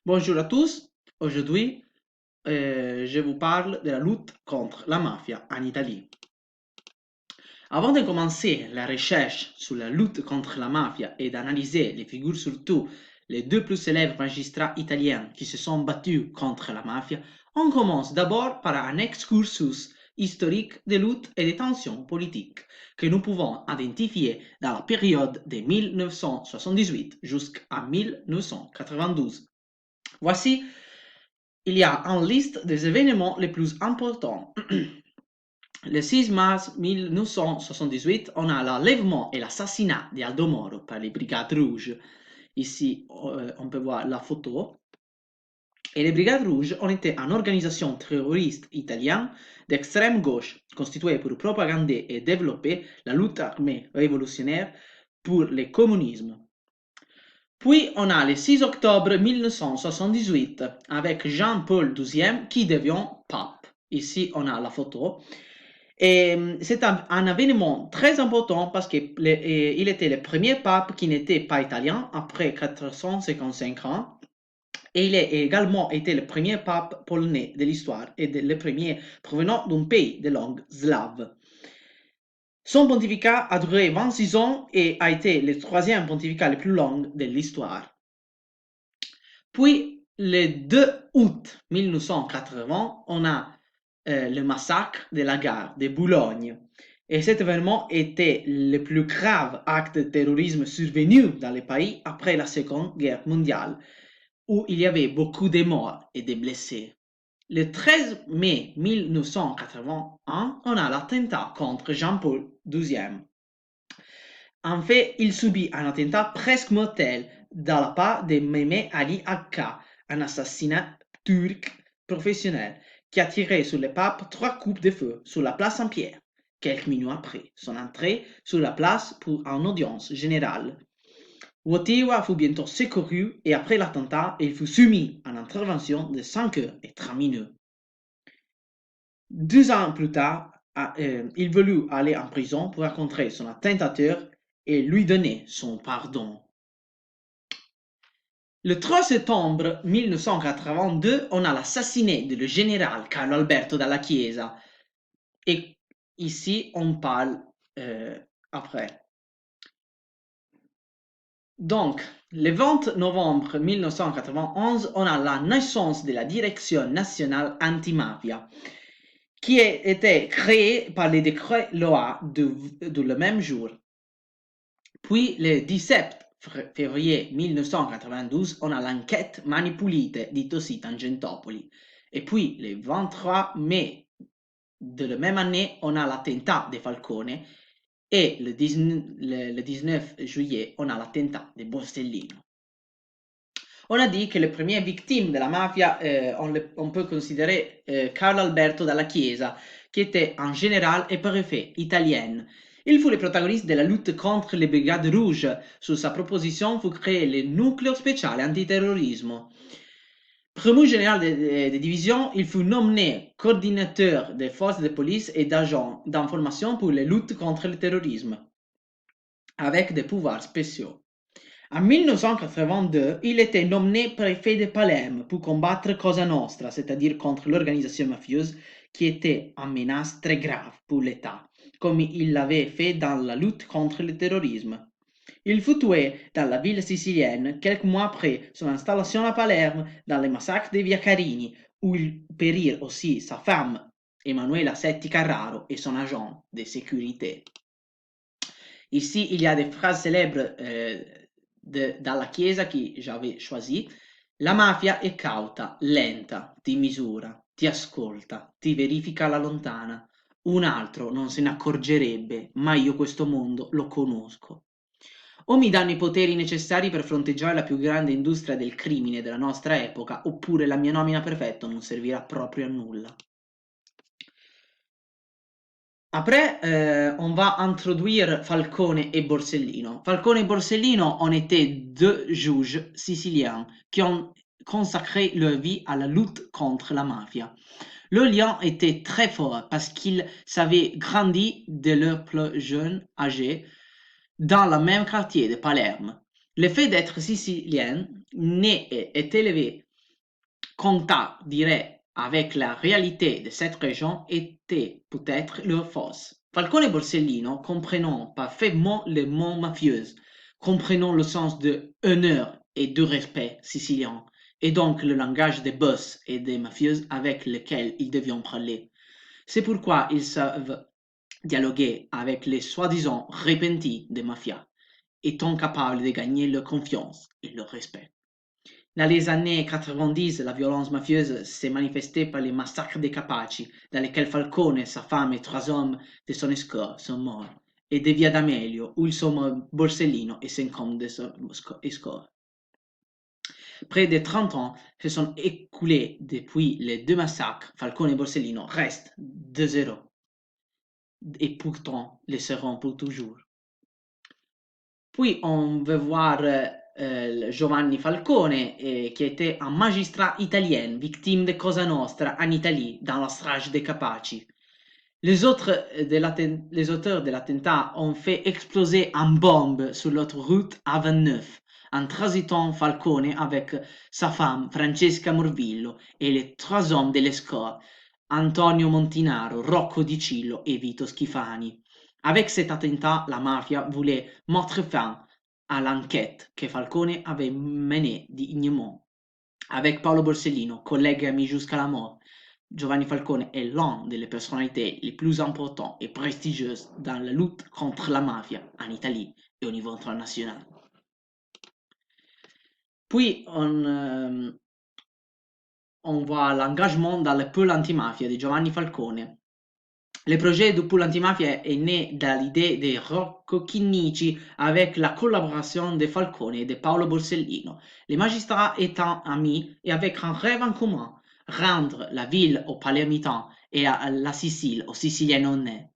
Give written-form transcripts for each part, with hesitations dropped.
Bonjour à tous, aujourd'hui je vous parle de la lutte contre la mafia en Italie. Avant de commencer la recherche sur la lutte contre la mafia et d'analyser les figures, surtout les deux plus célèbres magistrats italiens qui se sont battus contre la mafia, on commence d'abord par un excursus historique des luttes et des tensions politiques que nous pouvons identifier dans la période de 1978 jusqu'à 1992. Voici, il y a une liste des événements les plus importants. Le 6 mars 1978, on a l'enlèvement et l'assassinat d'Aldo Moro par les Brigades Rouges. Ici, on peut voir la photo. Et les Brigades Rouges ont été une organisation terroriste italienne d'extrême gauche constituée pour propagander et développer la lutte armée révolutionnaire pour le communisme. Puis on a le 6 octobre 1978 avec Jean-Paul II qui devient pape. Ici on a la photo. Et c'est un événement très important parce qu'il était le premier pape qui n'était pas italien après 455 ans. Et il a également été le premier pape polonais de l'histoire et le premier provenant d'un pays de langue slave. Son pontificat a duré 26 ans et a été le troisième pontificat le plus long de l'histoire. Puis, le 2 août 1980, on a le massacre de la gare de Boulogne. Et cet événement était le plus grave acte de terrorisme survenu dans le pays après la Seconde Guerre mondiale, où il y avait beaucoup de morts et de blessés. Le 13 mai 1981, on a l'attentat contre Jean-Paul II. En fait, il subit un attentat presque mortel de la part de Mehmet Ali Akka, un assassin turc professionnel qui a tiré sur le pape 3 coups de feu sur la place Saint-Pierre, quelques minutes après son entrée sur la place pour une audience générale. Wojtyła fut bientôt secouru et après l'attentat, il fut soumis à une intervention de 5 heures et 3 minutes. 2 ans plus tard, il voulut aller en prison pour rencontrer son attentateur et lui donner son pardon. Le 3 septembre 1982, on a l'assassinat du général Carlo Alberto Dalla Chiesa. Et ici, on parle après. Donc, le 20 novembre 1991, on a la naissance de la Direction nationale antimafia, qui a été créée par les décrets loi de le même jour. Puis, le 17 février 1992, on a l'enquête Manipulite di Tosi Tangentopoli. Et puis, le 23 mai de la même année, on a l'attentat de Falcone. Et le 19 juillet, on a l'attentat de Borsellino. On a dit que les premières victimes de la mafia, on peut considérer Carlo Alberto Dalla Chiesa, qui était un général et préfet italien. Il fut le protagoniste de la lutte contre les Brigades Rouges. Sous sa proposition fut créé le nucléo spécial antiterrorisme. Promu général de division, il fut nommé coordinateur des forces de police et d'agents d'information pour les luttes contre le terrorisme, avec des pouvoirs spéciaux. En 1982, il était nommé préfet de Palerme pour combattre Cosa Nostra, c'est-à-dire contre l'organisation mafieuse qui était une menace très grave pour l'État, comme il l'avait fait dans la lutte contre le terrorisme. Il fut tué dans la ville sicilienne quelques mois après son installation à Palerme dans le massacre de Via Carini, où il périt aussi sa femme Emanuela Setti Carraro et son agent de sécurité. Ici, il y a des phrases célèbres dalla Chiesa che j'avais choisi. La mafia è cauta, lenta, ti misura, ti ascolta, ti verifica alla lontana. Un altro non se ne accorgerebbe, ma io questo mondo lo conosco. O mi danno i poteri necessari per fronteggiare la più grande industria del crimine della nostra epoca, oppure la mia nomina prefetto non servirà proprio a nulla. Après, on va introduire Falcone et Borsellino. Falcone et Borsellino ont été deux juges siciliens qui ont consacré leur vie à la lutte contre la mafia. Le lien était très fort parce qu'ils avaient grandi dès leur plus jeune âge dans le même quartier de Palerme. Le fait d'être sicilien, né et élevé contact direct avec la réalité de cette région était peut-être leur force. Falcone et Borsellino, comprenant parfaitement le mot mafieuse, comprenant le sens de honneur et de respect sicilien, et donc le langage des boss et des mafieuses avec lesquels ils devaient parler. C'est pourquoi ils savent dialoguer avec les soi-disant repentis des mafias, étant capables de gagner leur confiance et leur respect. Dans les années 90, la violence mafieuse s'est manifestée par les massacres des Capaci, dans lesquels Falcone, sa femme et 3 hommes de son escorte sont morts, et de Via D'Amelio, où ils sont morts Borsellino et 5 hommes de son escorte. Près de 30 ans se sont écoulés depuis les 2 massacres. Falcone et Borsellino restent deux héros, et pourtant le seront pour toujours. Puis on veut voir Giovanni Falcone, qui était un magistrat italien, victime de Cosa Nostra en Italie, dans la strage des Capaci. Les auteurs de l'attentat ont fait exploser une bombe sur l'autoroute A29, en transitant Falcone avec sa femme Francesca Morvillo et les 3 hommes de l'escorte, Antonio Montinaro, Rocco Di Cillo et Vito Schifani. Avec cet attentat, la mafia voulait mettre fin à l'enquête que Falcone avait menée dignement. Avec Paolo Borsellino, collègue et ami jusqu'à la mort, Giovanni Falcone est l'une des personnalités les plus importantes et prestigieuses dans la lutte contre la mafia en Italie et au niveau international. Puis on voit l'engagement dans le pool antimafia di Giovanni Falcone. Le projet du pool antimafia est né de l'idée de Rocco Chinnici avec la collaboration de Falcone et de Paolo Borsellino, les magistrats étant amis et avec un rêve en commun, rendre la ville aux Palermitans et la Sicile aux Siciliens honnêtes.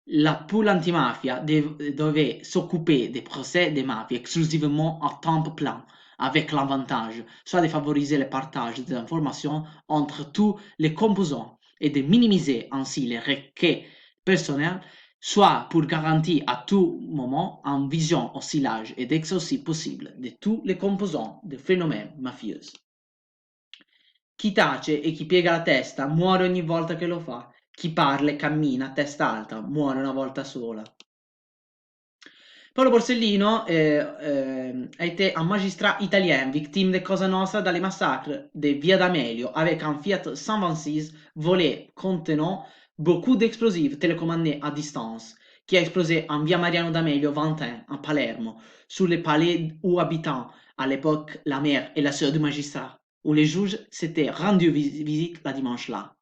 La pool antimafia devait s'occuper des procès des mafies exclusivement à temps plein, avec l'avantage soit de favoriser le partage des informations entre tous les composants et de minimiser ainsi les requêtes personnelles, soit pour garantir à tout moment une vision aussi large et exhaustive possible de tous les composants des phénomènes mafieux. Chi tace e chi piega la testa muore ogni volta che lo fa, chi parla e cammina a testa alta muore una volta sola. Paolo Borsellino a été un magistrat italien victime de Cosa Nostra dans les massacres de Via D'Amelio avec un Fiat 126 volé contenant beaucoup d'explosifs télécommandés à distance qui a explosé en Via Mariano D'Amelio 21 à Palermo, sur le palais où habitant à l'époque la mère et la sœur du magistrat, où les juges s'étaient rendus visite la dimanche là.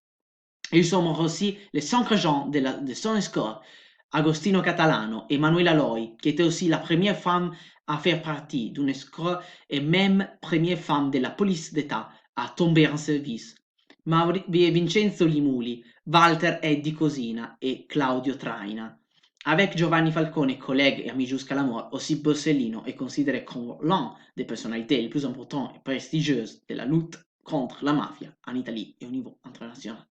Et ils sont morts aussi les 5 agents de son escorte, Agostino Catalano et Manuela Loi, qui était aussi la première femme à faire partie d'une escorte et même première femme de la police d'État à tomber en service. Vincenzo Limuli, Walter Eddie Cosina et Claudio Traina. Avec Giovanni Falcone, collègue et ami jusqu'à la mort, aussi Borsellino est considéré comme l'un des personnalités les plus importantes et prestigieuses de la lutte contre la mafia en Italie et au niveau international.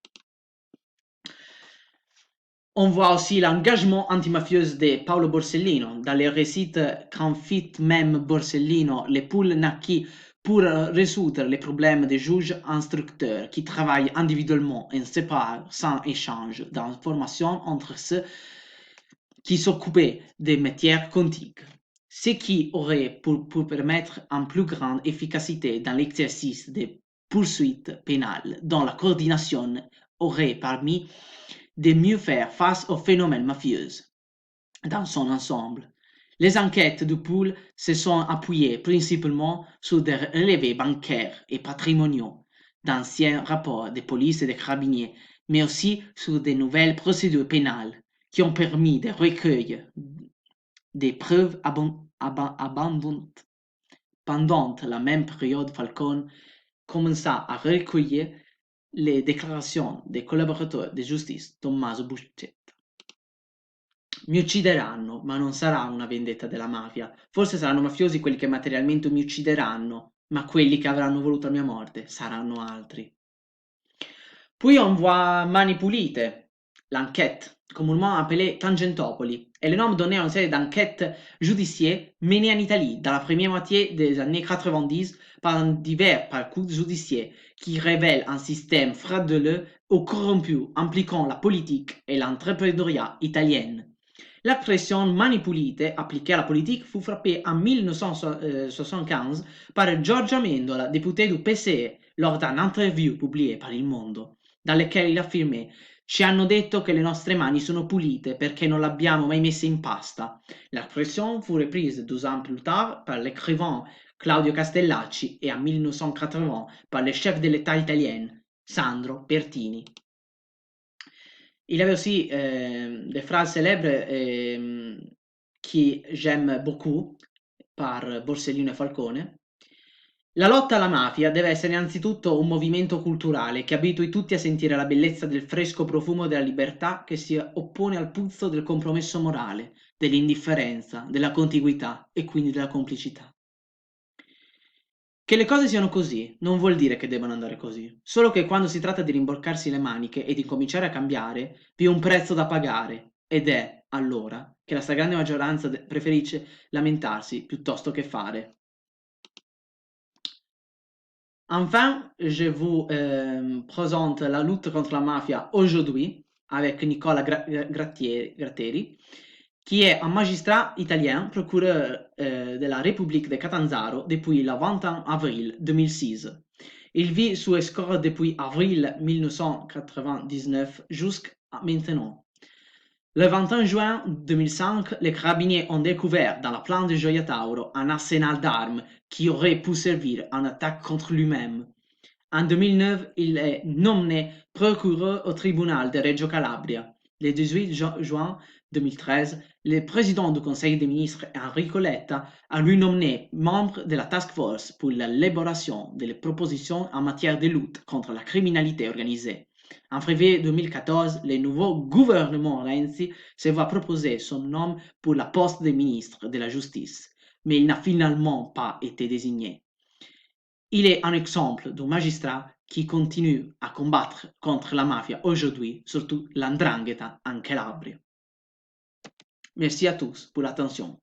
On voit aussi l'engagement antimafieux de Paolo Borsellino. Dans les récits qu'en fit même Borsellino, les poules naquit pour résoudre les problèmes des juges instructeurs qui travaillent individuellement et séparent sans échange d'informations entre ceux qui s'occupaient des métiers quantiques. Ce qui aurait pour permettre une plus grande efficacité dans l'exercice des poursuites pénales, dont la coordination aurait permis de mieux faire face aux phénomènes mafieux dans son ensemble. Les enquêtes du pool se sont appuyées principalement sur des relevés bancaires et patrimoniaux, d'anciens rapports de police et de carabiniers, mais aussi sur de nouvelles procédures pénales qui ont permis de recueillir des preuves abondantes. Pendant la même période, Falcone commença à recueillir le déclarations des collaborateurs di giustizia Tommaso Buscetta. Mi uccideranno, ma non sarà una vendetta della mafia. Forse saranno mafiosi quelli che materialmente mi uccideranno, ma quelli che avranno voluto la mia morte saranno altri. Puis on voit Mani Pulite, l'enquête communément appelée Tangentopoli, est le nom donné à une série d'enquêtes judiciaires menées en Italie dans la première moitié des années 90 par divers parcours judiciaires qui révèlent un système frauduleux ou corrompu impliquant la politique et l'entrepreneuriat italienne. La pression manipulite appliquée à la politique fut frappée en 1975 par Giorgio Amendola, député du PCE, lors d'une interview pubblicata per Il Mondo, dalle quali affirmò: ci hanno detto che le nostre mani sono pulite perché non l'abbiamo mai messe in pasta. L'expression fu reprise 2 ans plus tard par l'écrivain Claudio Castellacci et en 1980 par le chef de l'État italien, Sandro Pertini. Il avait aussi des phrases célèbres que j'aime beaucoup par Borsellino e Falcone. La lotta alla mafia deve essere innanzitutto un movimento culturale che abitui tutti a sentire la bellezza del fresco profumo della libertà che si oppone al puzzo del compromesso morale, dell'indifferenza, della contiguità e quindi della complicità. Che le cose siano così non vuol dire che debbano andare così, solo che quando si tratta di rimborcarsi le maniche e di cominciare a cambiare, vi è un prezzo da pagare ed è, allora, che la stragrande maggioranza preferisce lamentarsi piuttosto che fare. Enfin, je vous présente la lutte contre la mafia aujourd'hui avec Nicola Gratteri, qui est un magistrat italien, procureur de la République de Catanzaro depuis le 21 avril 2006. Il vit sous escorte depuis avril 1999 jusqu'à maintenant. Le 21 juin 2005, les carabiniers ont découvert dans la plaine de Gioia Tauro un arsenal d'armes qui aurait pu servir en attaque contre lui-même. En 2009, il est nommé procureur au tribunal de Reggio Calabria. Le 18 juin 2013, le président du Conseil des ministres, Enrico Letta, a lui nommé membre de la task force pour l'élaboration des propositions en matière de lutte contre la criminalité organisée. En février 2014, le nouveau gouvernement Renzi se voit proposer son nom pour la poste de ministre de la Justice, mais il n'a finalement pas été désigné. Il est un exemple d'un magistrat qui continue à combattre contre la mafia aujourd'hui, surtout l'andrangheta en Calabria. Merci à tous pour l'attention.